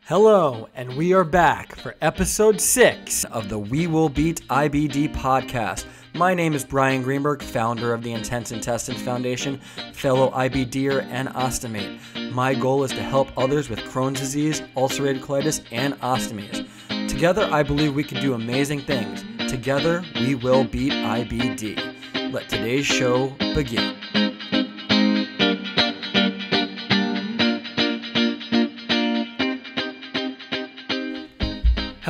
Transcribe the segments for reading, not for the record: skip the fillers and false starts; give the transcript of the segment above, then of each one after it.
Hello, and we are back for episode 6 of the We Will Beat IBD podcast. My name is Brian Greenberg, founder of the Intense Intestines Foundation, fellow IBDer and ostomate. My goal is to help others with Crohn's disease, ulcerative colitis, and ostomies. Together, I believe we can do amazing things. Together, we will beat IBD. Let today's show begin.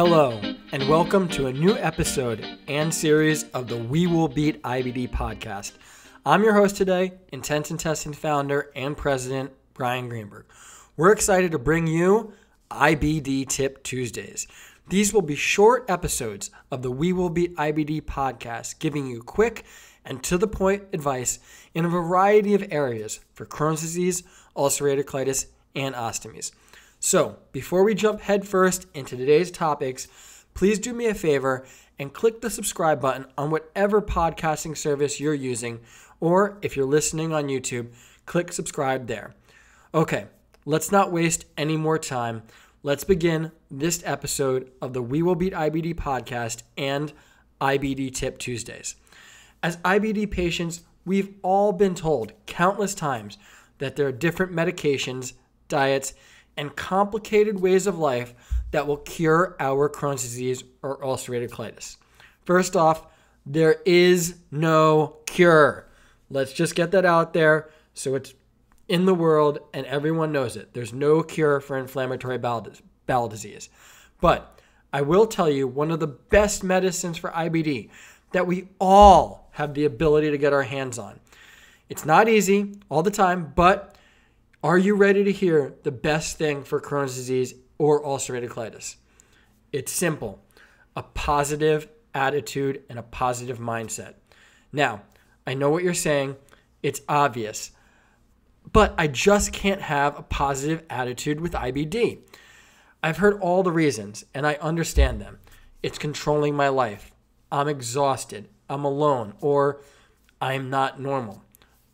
Hello, and welcome to a new episode and series of the We Will Beat IBD podcast. I'm your host today, Intense Intestines founder and president, Brian Greenberg. We're excited to bring you IBD Tip Tuesdays. These will be short episodes of the We Will Beat IBD podcast, giving you quick and to-the-point advice in a variety of areas for Crohn's disease, ulcerative colitis, and ostomies. So, before we jump headfirst into today's topics, please do me a favor and click the subscribe button on whatever podcasting service you're using, or if you're listening on YouTube, click subscribe there. Okay, let's not waste any more time. Let's begin this episode of the We Will Beat IBD podcast and IBD Tip Tuesdays. As IBD patients, we've all been told countless times that there are different medications, diets, and complicated ways of life that will cure our Crohn's disease or ulcerative colitis. First off, there is no cure. Let's just get that out there so it's in the world and everyone knows it. There's no cure for inflammatory bowel disease. But I will tell you one of the best medicines for IBD that we all have the ability to get our hands on. It's not easy all the time, but are you ready to hear the best thing for Crohn's disease or ulcerative colitis? It's simple. A positive attitude and a positive mindset. Now, I know what you're saying. It's obvious. But I just can't have a positive attitude with IBD. I've heard all the reasons, and I understand them. It's controlling my life. I'm exhausted. I'm alone. Or I'm not normal.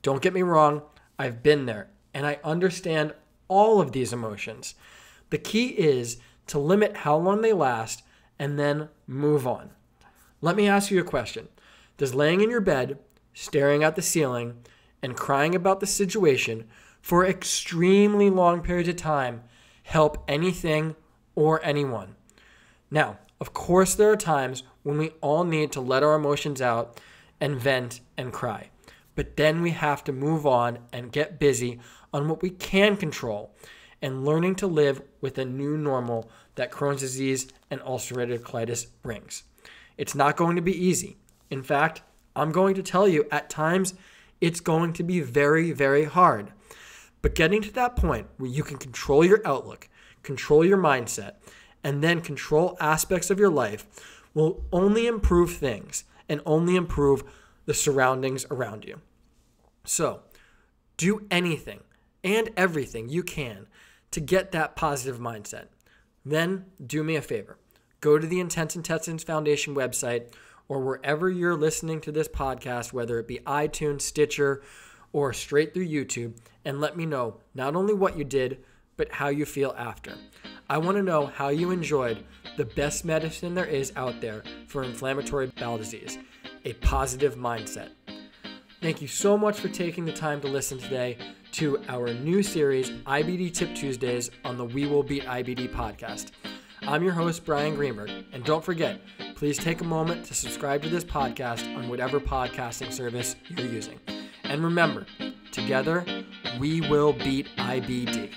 Don't get me wrong. I've been there. And I understand all of these emotions. The key is to limit how long they last and then move on. Let me ask you a question. Does laying in your bed, staring at the ceiling, and crying about the situation for extremely long periods of time help anything or anyone? Now, of course, there are times when we all need to let our emotions out and vent and cry. But then we have to move on and get busy on what we can control and learning to live with a new normal that Crohn's disease and ulcerative colitis brings. It's not going to be easy. In fact, I'm going to tell you at times it's going to be very, very hard. But getting to that point where you can control your outlook, control your mindset, and then control aspects of your life will only improve things and only improve the surroundings around you. So, do anything and everything you can to get that positive mindset. Then, do me a favor. Go to the Intense Intestines Foundation website or wherever you're listening to this podcast, whether it be iTunes, Stitcher, or straight through YouTube, and let me know not only what you did, but how you feel after. I want to know how you enjoyed the best medicine there is out there for inflammatory bowel disease, a positive mindset. Thank you so much for taking the time to listen today to our new series, IBD Tip Tuesdays, on the We Will Beat IBD podcast. I'm your host, Brian Greenberg, and don't forget, please take a moment to subscribe to this podcast on whatever podcasting service you're using. And remember, together, we will beat IBD.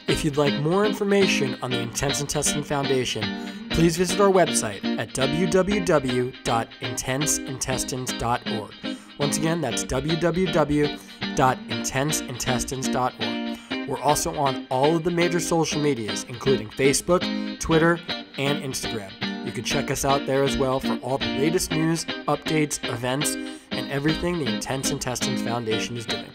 If you'd like more information on the Intense Intestines Foundation, please visit our website at www.intenseintestines.org. Once again, that's www.intenseintestines.org. We're also on all of the major social medias, including Facebook, Twitter, and Instagram. You can check us out there as well for all the latest news, updates, events, and everything the Intense Intestines Foundation is doing.